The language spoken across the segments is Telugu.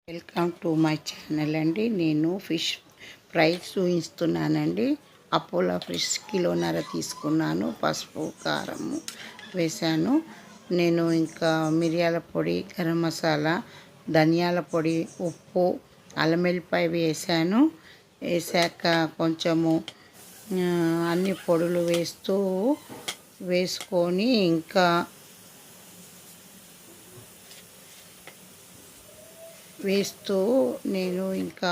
వెల్కమ్ టు మై ఛానల్ అండి. నేను ఫిష్ ఫ్రై చూపిస్తున్నానండి. అపోలో ఫిష్ కిలోన్నర తీసుకున్నాను. పసుపు కారము వేసాను. నేను ఇంకా మిరియాల పొడి, గరం మసాలా, ధనియాల పొడి, ఉప్పు, అల్లం వెల్లిపాయ వేసాను. వేసాక కొంచెము అన్ని పొడులు వేసుకొని ఇంకా నేను ఇంకా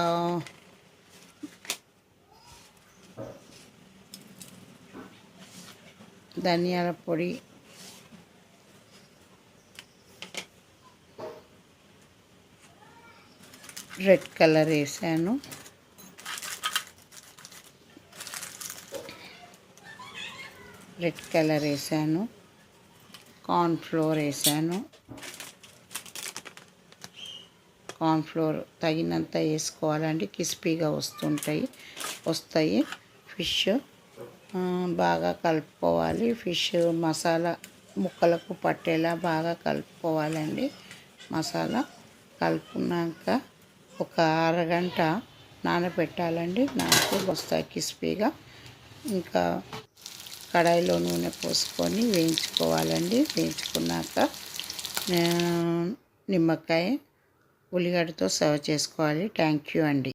ధనియాల పొడి, రెడ్ కలర్ వేసాను. కార్న్ఫ్లోర్ వేసాను. కార్న్ఫ్లోర్ తగినంత వేసుకోవాలండి. క్రిస్పీగా వస్తాయి. ఫిష్ బాగా కలుపుకోవాలి. ఫిష్ మసాలా ముక్కలకు పట్టేలా బాగా కలుపుకోవాలండి. మసాలా కలుపుకున్నాక ఒక అరగంట నానబెట్టాలండి. నాకు వస్తాయి క్రిస్పీగా. ఇంకా కడాయిలో నూనె పోసుకొని వేయించుకోవాలండి. వేయించుకున్నాక నిమ్మకాయ, ఉల్లిగడ్డతో సర్వ్ చేసుకోవాలి. థ్యాంక్ యూ అండి.